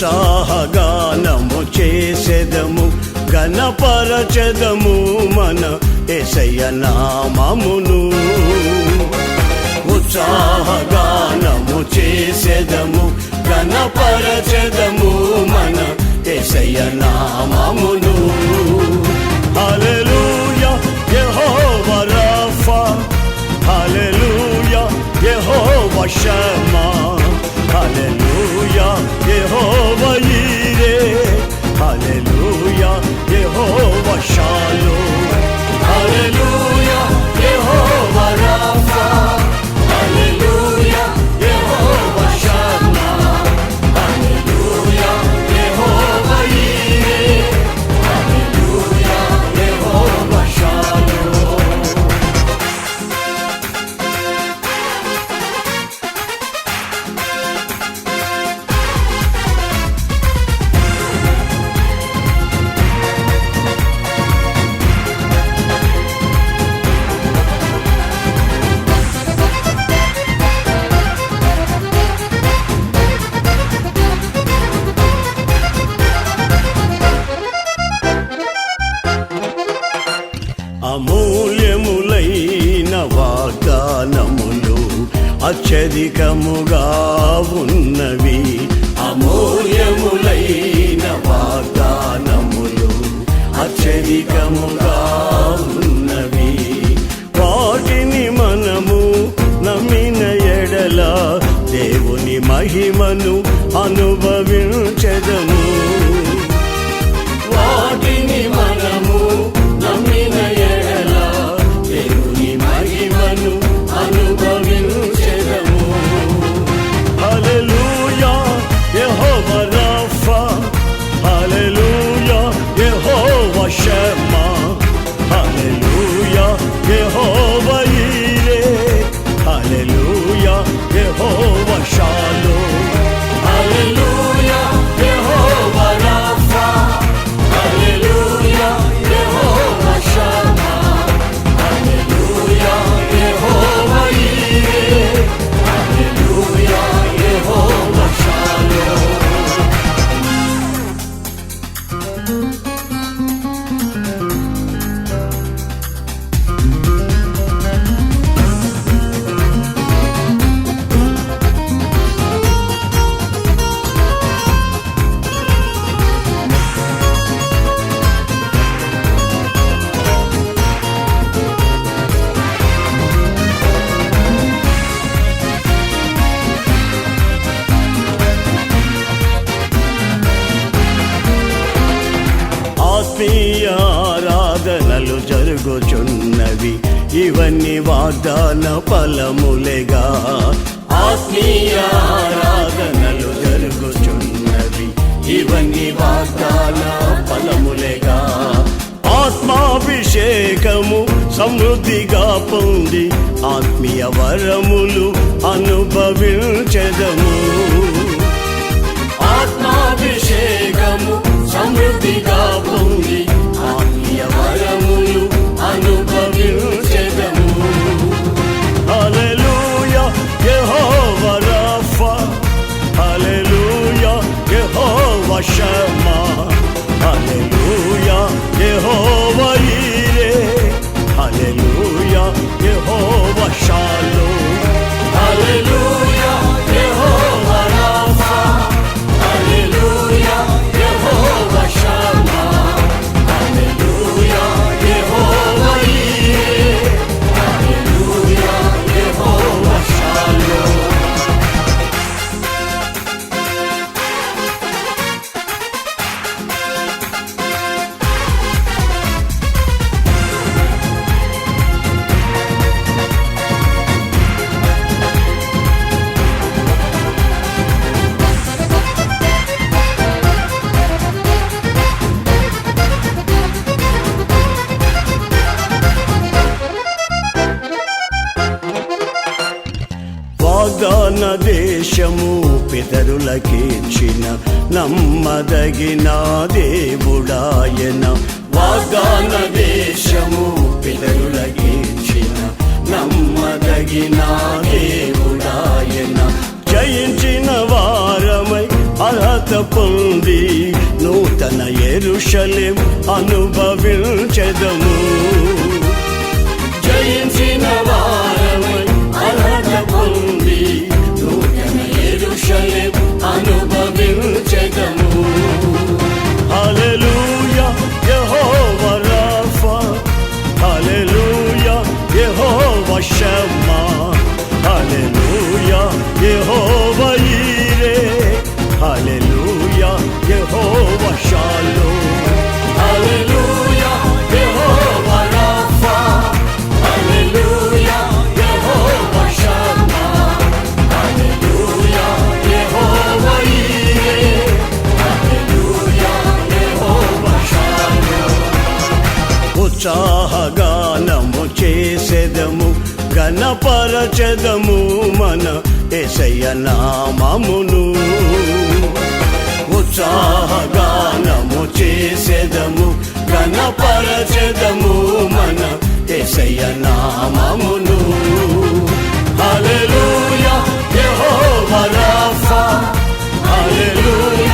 ఉత్సాహగానము చేసెదము, ఘనపరచెదము మన యేసయ్య నామమును. ఉత్సాహగానము చేసెదము, ఘనపరచెదము మన యేసయ్య నామమును. హల్లెలూయా యెహోవా రఫా, హల్లెలూయా యెహోవా షమ్మా, హల్లెలూయా యెహోవా ఈరే, హల్లెలూయా యెహోవా షాలోమ్, హల్లెలూయా యెహోవా రఫా, హల్లెలూయా యెహోవా షమ్మా, హల్లెలూయా యెహోవా ఈరే, హల్లెలూయా యెహోవా షాలోమ్. అమూల్యములైన వాగ్దానములు అత్యధికముగా ఉన్నవి, అమూల్యములైన వాగ్దానములు అత్యధికముగా ఉన్నవి. వాటిని మనము నమ్మిన ఎడల దేవుని మహిమను అనుభవించెదము. వాటిని మనము నమ్మిన ఎడల దేవుని మహిమను అనుభవించెదము. హల్లెలూయా యెహోవా రఫా, హల్లెలూయా యెహోవా షమ్మా, హల్లెలూయా యెహోవా ఈరే, హల్లెలూయా యెహోవా షాలోమ్, హల్లెలూయా యెహోవా రఫా, హల్లెలూయా యెహోవా షమ్మా, హల్లెలూయా యెహోవా ఈరే, హల్లెలూయా యెహోవా షాలోమ్. ఆత్మీయ ఆరాధనలు జరుగుచున్నవి, ఇవన్నీ వాగ్దాన ఫలములేగా. ఆత్మీయ ఆరాధనలు జరుగుచున్నవి, ఇవన్నీ వాగ్దాన ఫలములేగా. ఆత్మాభిషేకము సమృద్ధిగా పొంది ఆత్మీయ వరములు అనుభవించెదము. ఆత్మాభిషేకము సమృద్ధిగా పొంది ఆత్మీయ వరములు అనుభవించెదము. హల్లెలూయా యెహోవా రఫా, హల్లెలూయా యెహోవా షమ్మా, హల్లెలూయా యెహోవా ఈరే, హల్లెలూయా యెహోవా షాలోమ్, హల్లెలూయా యెహోవా రఫా, హల్లెలూయా యెహోవా షమ్మా, హల్లెలూయా యెహోవా ఈరే, హల్లెలూయా యెహోవా షాలోమ్. వాగ్దాన దేశము పితరులకిచ్చిన నమ్మదగిన దేవుడాయన. వాగ్దాన దేశము పితరులకిచ్చిన నమ్మదగిన దేవుడాయన. జయించిన వారమై అర్హత పొంది నూతన యెరూషలేం అనుభవించెదము. జయించిన వారమై అర్హత పొంది నూతన యెరూషలేం అనుభవించెదము. హల్లెలూయా యెహోవా రాఫా, హల్లెలూయా యెహోవా షమ్మా, హల్లెలూయా యెహోవా ఈరే, హల్లెలూయా యెహోవా షాలోమ్, హల్లెలూయా యెహోవా రాఫా, హల్లెలూయా యెహోవా షమ్మా, హల్లెలూయా యెహోవా ఈరే, హల్లెలూయా యెహోవా షాలోమ్. ఉత్సాహగానము చేసెదము, ఘనపరచెదము మన యేసయ్య నామమును. ఉత్సాహగానము చేసెదము, ఘనపరచెదము మన యేసయ్య నామమును. హల్లెలూయా యెహోవా రాఫా, హల్లెలూయా